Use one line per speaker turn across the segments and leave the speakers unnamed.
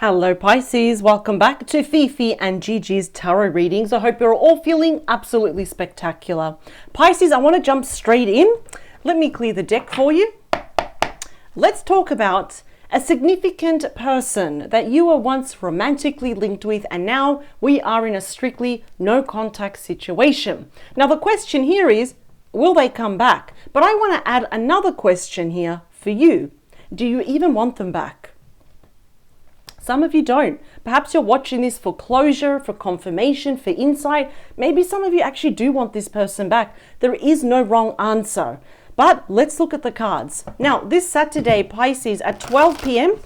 Hello Pisces, welcome back to Fifi and Gigi's tarot readings. I hope you're all feeling absolutely spectacular. Pisces, I want to jump straight in. Let me clear the deck for you. Let's talk about a significant person that you were once romantically linked with, and now we are in a strictly no contact situation. Now the question here is, will they come back? But I want to add another question here for you. Do you even want them back? Some of you don't. Perhaps you're watching this for closure, for confirmation, for insight. Maybe some of you actually do want this person back. There is no wrong answer. But let's look at the cards. Now, this Saturday, Pisces, at 12 p.m,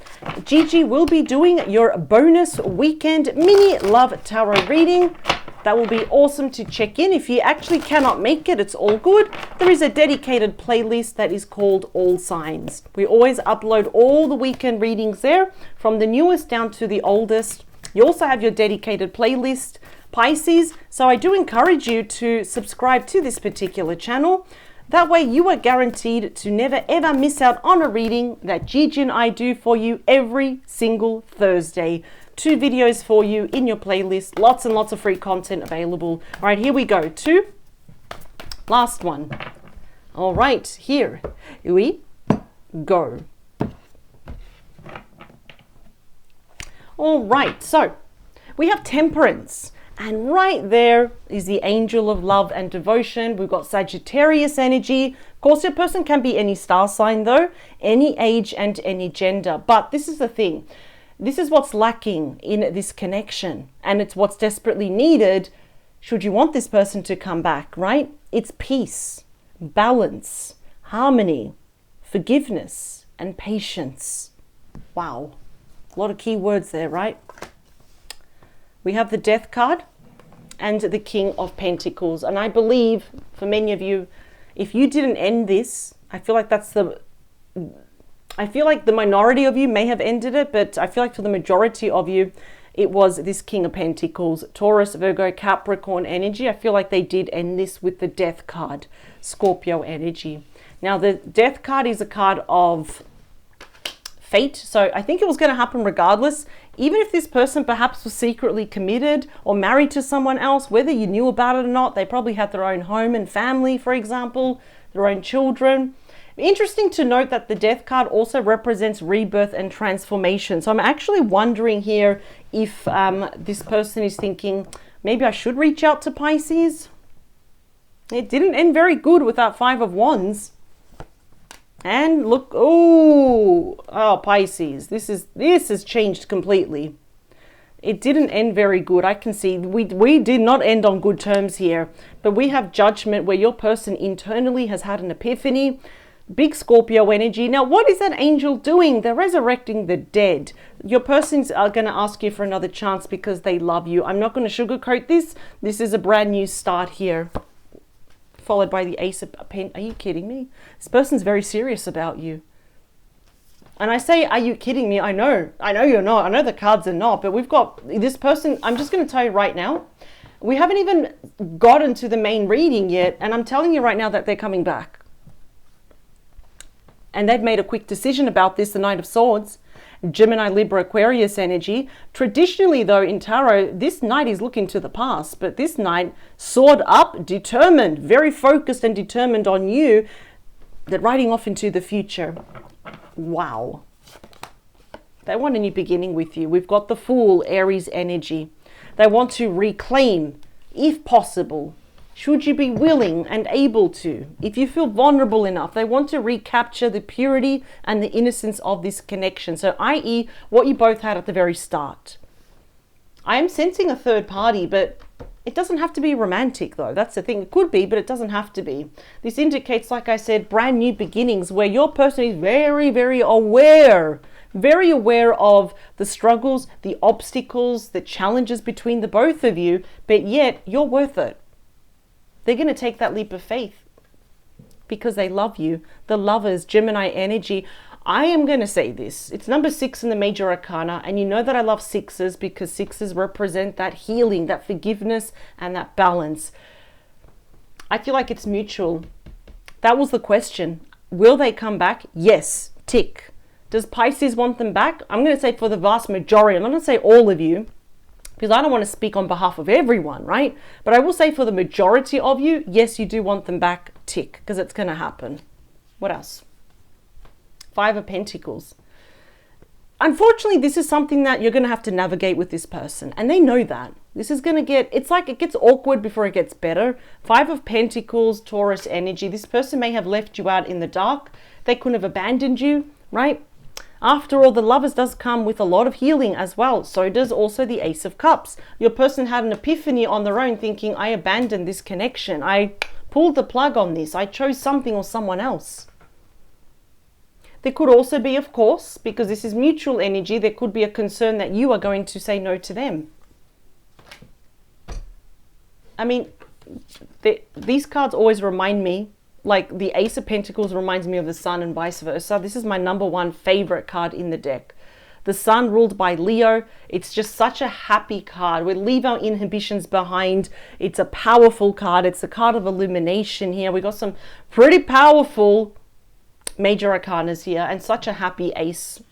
Gigi will be doing your bonus weekend mini love tarot reading. That will be awesome to check in. If you actually cannot make it, it's all good. There is a dedicated playlist that is called All Signs. We always upload all the weekend readings there, from the newest down to the oldest. You also have your dedicated playlist, Pisces. So I do encourage you to subscribe to this particular channel. That way you are guaranteed to never ever miss out on a reading that Gigi and I do for you every single Thursday. 2 videos for you in your playlist, lots and lots of free content available. All right, here we go to last one. All right, here we go. All right, so we have Temperance, and right there is the angel of love and devotion. We've got Sagittarius energy. Of course, your person can be any star sign though, any age and any gender. But this is the thing. This is what's lacking in this connection, and it's what's desperately needed should you want this person to come back, right? It's peace, balance, harmony, forgiveness, and patience. Wow, a lot of key words there, right? We have the Death card and the King of Pentacles, and I believe for many of you, if you didn't end this, I feel like the minority of you may have ended it, but I feel like for the majority of you, it was this King of Pentacles, Taurus, Virgo, Capricorn energy. I feel like they did end this with the Death card, Scorpio energy. Now, the Death card is a card of fate. So I think it was going to happen regardless. Even if this person perhaps was secretly committed or married to someone else, whether you knew about it or not, they probably had their own home and family, for example, their own children. Interesting to note that the Death card also represents rebirth and transformation. So I'm actually wondering here if this person is thinking, maybe I should reach out to Pisces. It didn't end very good with that 5 of Wands. And look, oh, Pisces, this has changed completely. It didn't end very good. I can see we did not end on good terms here, but we have Judgment, where your person internally has had an epiphany. Big Scorpio energy. Now, what is that angel doing? They're resurrecting the dead. Your persons are going to ask you for another chance because they love you. I'm not going to sugarcoat this. This is a brand new start here. Followed by the Ace of Pentacles. Are you kidding me? This person's very serious about you. And I say, are you kidding me? I know you're not. I know the cards are not, but we've got this person. I'm just going to tell you right now, we haven't even gotten to the main reading yet. And I'm telling you right now that they're coming back. And they've made a quick decision about this, the Knight of Swords, Gemini, Libra, Aquarius energy. Traditionally, though, in tarot, this knight is looking to the past, but this knight, sword up, determined, very focused and determined on you, they're riding off into the future. Wow. They want a new beginning with you. We've got the Fool, Aries energy. They want to reclaim, if possible, should you be willing and able to, if you feel vulnerable enough, they want to recapture the purity and the innocence of this connection. So, i.e., what you both had at the very start. I am sensing a third party, but it doesn't have to be romantic, though. That's the thing. It could be, but it doesn't have to be. This indicates, like I said, brand new beginnings where your person is very, very aware of the struggles, the obstacles, the challenges between the both of you, but yet you're worth it. They're going to take that leap of faith because they love you. The Lovers, Gemini energy. I am going to say this. It's number 6 in the major arcana. And you know that I love 6s because 6s represent that healing, that forgiveness, and that balance. I feel like it's mutual. That was the question. Will they come back? Yes. Tick. Does Pisces want them back? I'm going to say for the vast majority. I'm not going to say all of you, because I don't want to speak on behalf of everyone, right? But I will say for the majority of you, yes, you do want them back, tick, because it's going to happen. What else? 5 of Pentacles. Unfortunately, this is something that you're going to have to navigate with this person, and they know that. This is going to get, it's like it gets awkward before it gets better. 5 of Pentacles, Taurus energy. This person may have left you out in the dark. They couldn't have abandoned you, right? After all, the Lovers does come with a lot of healing as well. So does also the Ace of Cups. Your person had an epiphany on their own, thinking, I abandoned this connection. I pulled the plug on this. I chose something or someone else. There could also be, of course, because this is mutual energy, there could be a concern that you are going to say no to them. I mean, these cards always remind me, like the Ace of Pentacles reminds me of the Sun and vice versa. This is my #1 favorite card in the deck. The Sun ruled by Leo. It's just such a happy card. We leave our inhibitions behind. It's a powerful card. It's a card of illumination here. We got some pretty powerful major arcanas here, and such a happy ace.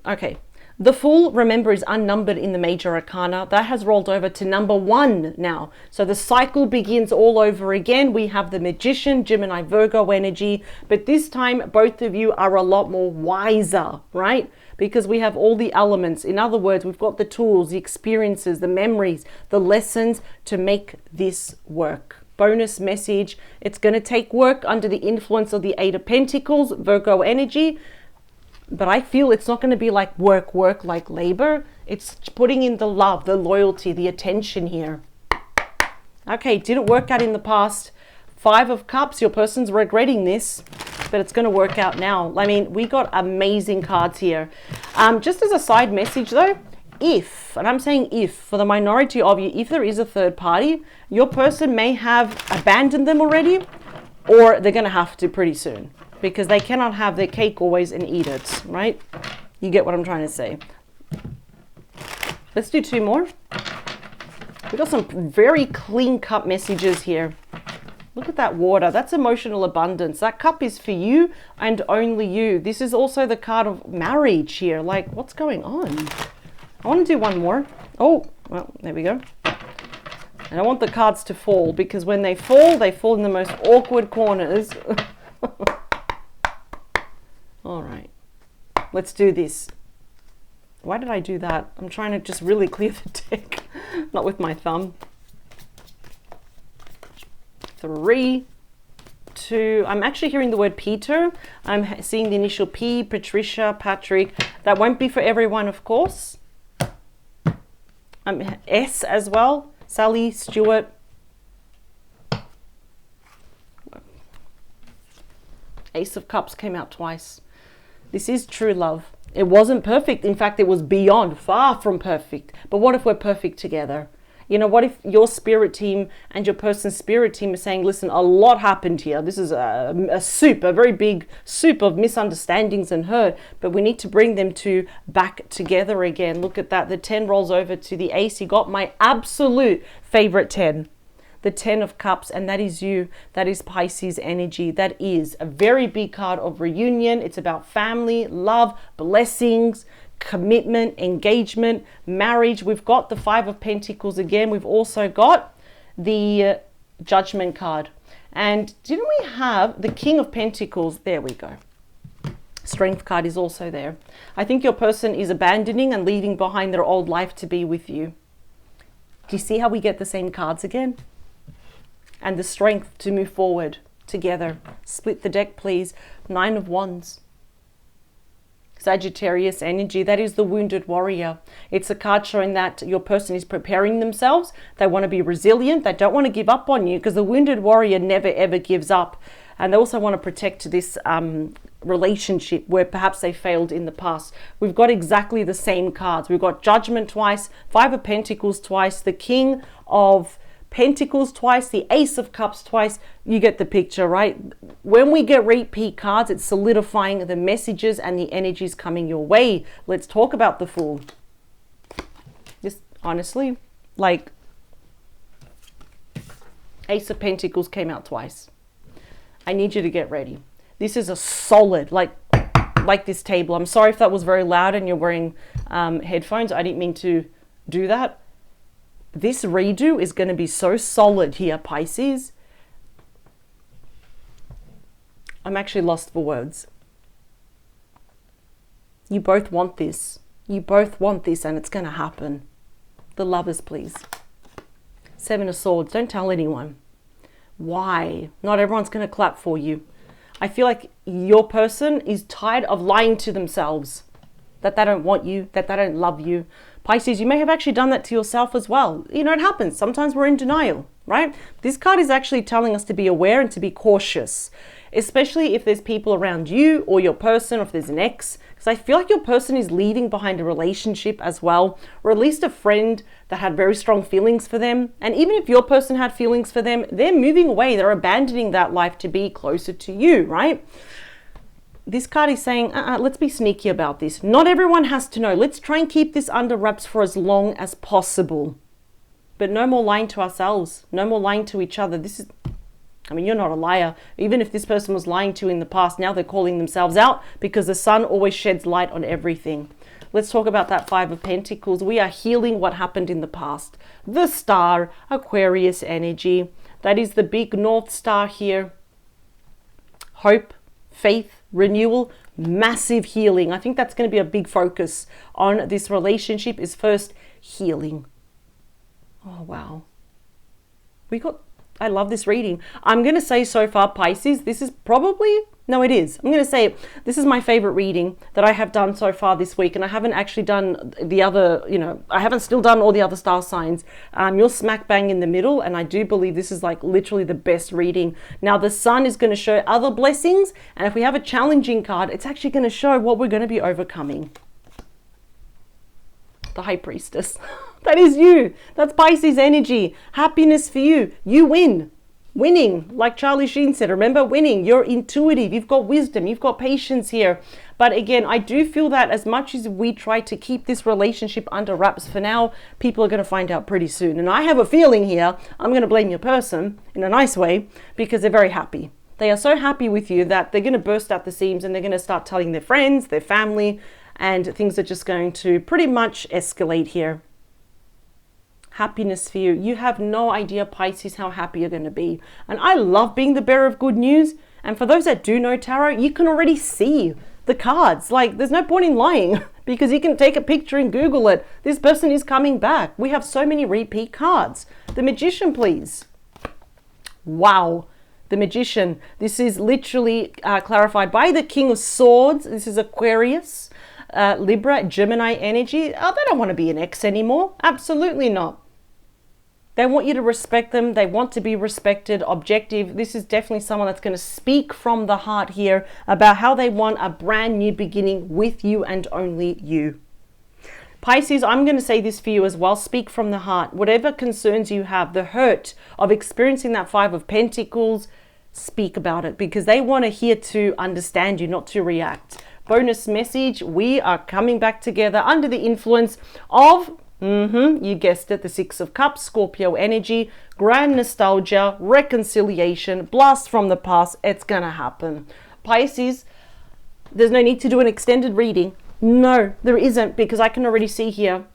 Okay, the Fool, remember, is unnumbered in the major arcana. That has rolled over to #1 now. So the cycle begins all over again. We have the Magician, Gemini, Virgo energy, but this time both of you are a lot more wiser, right? Because we have all the elements. In other words, we've got the tools, the experiences, the memories, the lessons to make this work. Bonus message, it's going to take work under the influence of the 8 of Pentacles, Virgo energy, but I feel it's not going to be like work like labor. It's putting in the love, the loyalty, the attention here. Okay, didn't work out in the past. 5 of Cups, your person's regretting this, but it's going to work out now. I mean, we got amazing cards here. Just as a side message though, if, and I'm saying if, for the minority of you, if there is a third party, your person may have abandoned them already, or they're going to have to pretty soon, because they cannot have their cake always and eat it, right? You get what I'm trying to say. Let's do 2 more. We got some very clean cup messages here. Look at that water. That's emotional abundance. That cup is for you and only you. This is also the card of marriage here. Like, what's going on? I want to do 1 more. Oh, well, there we go. And I want the cards to fall, because when they fall in the most awkward corners. All right, let's do this. Why did I do that? I'm trying to just really clear the deck, not with my thumb. 3, 2, I'm actually hearing the word Peter. I'm seeing the initial P, Patricia, Patrick. That won't be for everyone, of course. S as well, Sally, Stuart. Ace of Cups came out twice. This is true love. It wasn't perfect. In fact, it was beyond, far from perfect. But what if we're perfect together? You know, what if your spirit team and your person's spirit team are saying, listen, a lot happened here. This is a very big soup of misunderstandings and hurt, but we need to bring them back together again. Look at that. The 10 rolls over to the ace. You got my absolute favorite 10. The 10 of Cups, and that is you. That is Pisces energy. That is a very big card of reunion. It's about family, love, blessings, commitment, engagement, marriage. We've got the 5 of Pentacles again. We've also got the Judgment card. And didn't we have the King of Pentacles? There we go. Strength card is also there. I think your person is abandoning and leaving behind their old life to be with you. Do you see how we get the same cards again? And the strength to move forward together. Split the deck, please. 9 of Wands. Sagittarius energy, that is the wounded warrior. It's a card showing that your person is preparing themselves. They want to be resilient. They don't want to give up on you, because the wounded warrior never ever gives up. And they also want to protect this relationship where perhaps they failed in the past. We've got exactly the same cards. We've got Judgment twice, 5 of Pentacles twice, the King of Pentacles twice, the Ace of Cups twice. You get the picture, right? When we get repeat cards, it's solidifying the messages and the energies coming your way. Let's talk about the Fool. Just honestly, like, Ace of Pentacles came out twice. I need you to get ready. This is a solid, like this table. I'm sorry if that was very loud and you're wearing headphones. I didn't mean to do that. This redo is going to be so solid here, Pisces. I'm actually lost for words. You both want this. You both want this, and it's going to happen. The Lovers, please. Seven of Swords. Don't tell anyone. Why? Not everyone's going to clap for you. I feel like your person is tired of lying to themselves. That they don't want you, that they don't love you. Pisces, you may have actually done that to yourself as well. You know, it happens. Sometimes we're in denial, right? This card is actually telling us to be aware and to be cautious, especially if there's people around you or your person, or if there's an ex, because I feel like your person is leaving behind a relationship as well, or at least a friend that had very strong feelings for them. And even if your person had feelings for them, they're moving away. They're abandoning that life to be closer to you, right? This card is saying, let's be sneaky about this. Not everyone has to know. Let's try and keep this under wraps for as long as possible. But no more lying to ourselves. No more lying to each other. This is, I mean, you're not a liar. Even if this person was lying to you in the past, now they're calling themselves out, because the sun always sheds light on everything. Let's talk about that Five of Pentacles. We are healing what happened in the past. The Star, Aquarius energy. That is the big North Star here. Hope, faith, renewal, massive healing. I think that's going to be a big focus on this relationship, is first healing. Oh, wow. I love this reading. I'm going to say so far, Pisces, this is probably, no, it is. I'm going to say this is my favorite reading that I have done so far this week. And I haven't actually done the other, I haven't still done all the other star signs. You're smack bang in the middle. And I do believe this is like literally the best reading. Now, the sun is going to show other blessings. And if we have a challenging card, it's actually going to show what we're going to be overcoming. The High Priestess. That is you. That's Pisces energy. Happiness for you. You win. Winning, like Charlie Sheen said. Remember, winning. You're intuitive. You've got wisdom. You've got patience here. But again, I do feel that as much as we try to keep this relationship under wraps for now, people are going to find out pretty soon. And I have a feeling here, I'm going to blame your person in a nice way, because they're very happy. They are so happy with you that they're going to burst out the seams, and they're going to start telling their friends, their family, and things are just going to pretty much escalate here. Happiness for you. You have no idea, Pisces, how happy you're going to be. And I love being the bearer of good news. And for those that do know tarot, you can already see the cards. Like, there's no point in lying, because you can take a picture and Google it. This person is coming back. We have so many repeat cards. The Magician, please. Wow. The Magician. This is literally clarified by the King of Swords. This is Aquarius, Libra, Gemini energy. Oh, they don't want to be an ex anymore. Absolutely not. They want you to respect them. They want to be respected, objective. This is definitely someone that's going to speak from the heart here about how they want a brand new beginning with you and only you. Pisces, I'm going to say this for you as well. Speak from the heart. Whatever concerns you have, the hurt of experiencing that Five of Pentacles, speak about it, because they want to hear to understand you, not to react. Bonus message, we are coming back together under the influence of, you guessed it, the Six of Cups, Scorpio energy, grand nostalgia, reconciliation, blast from the past. It's going to happen. Pisces, there's no need to do an extended reading. No, there isn't, because I can already see here,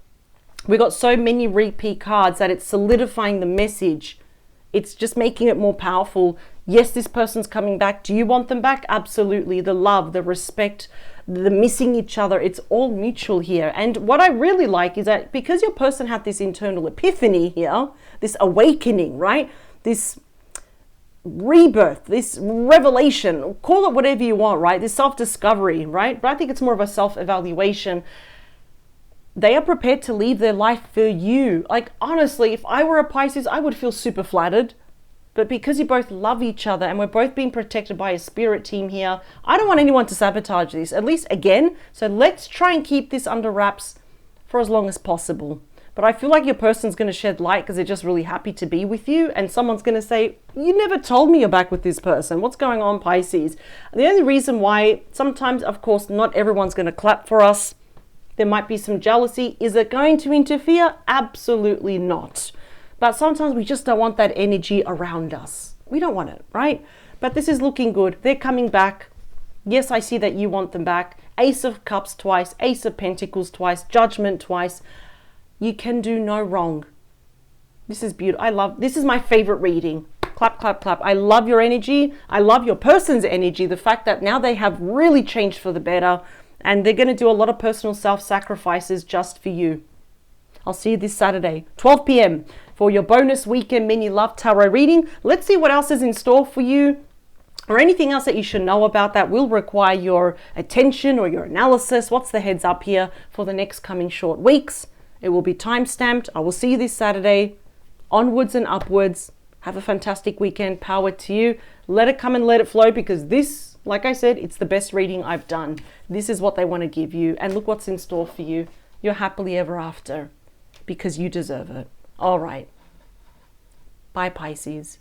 we got so many repeat cards that it's solidifying the message. It's just making it more powerful. Yes, this person's coming back. Do you want them back? Absolutely. The love, the respect, the missing each other, it's all mutual here. And what I really like is that because your person had this internal epiphany here, this awakening, right? This rebirth, this revelation, call it whatever you want, right? This self-discovery, right? But I think it's more of a self-evaluation. They are prepared to leave their life for you. Like, honestly, if I were a Pisces, I would feel super flattered. But because you both love each other and we're both being protected by a spirit team here, I don't want anyone to sabotage this, at least again. So let's try and keep this under wraps for as long as possible. But I feel like your person's going to shed light because they're just really happy to be with you. And someone's going to say, you never told me you're back with this person. What's going on, Pisces? The only reason why sometimes, of course, not everyone's going to clap for us. There might be some jealousy. Is it going to interfere? Absolutely not. But sometimes we just don't want that energy around us. We don't want it, right? But this is looking good. They're coming back. Yes, I see that you want them back. Ace of Cups twice, Ace of Pentacles twice, Judgment twice. You can do no wrong. This is beautiful. This is my favorite reading. Clap, clap, clap. I love your energy. I love your person's energy. The fact that now they have really changed for the better and they're going to do a lot of personal self-sacrifices just for you. I'll see you this Saturday, 12 p.m. for your bonus weekend mini love tarot reading. Let's see what else is in store for you, or anything else that you should know about that will require your attention or your analysis. What's the heads up here for the next coming short weeks? It will be time stamped. I will see you this Saturday. Onwards and upwards. Have a fantastic weekend. Power to you. Let it come and let it flow, because this, like I said, it's the best reading I've done. This is what they want to give you. And look what's in store for you. You're happily ever after, because you deserve it. All right. Bye, Pisces.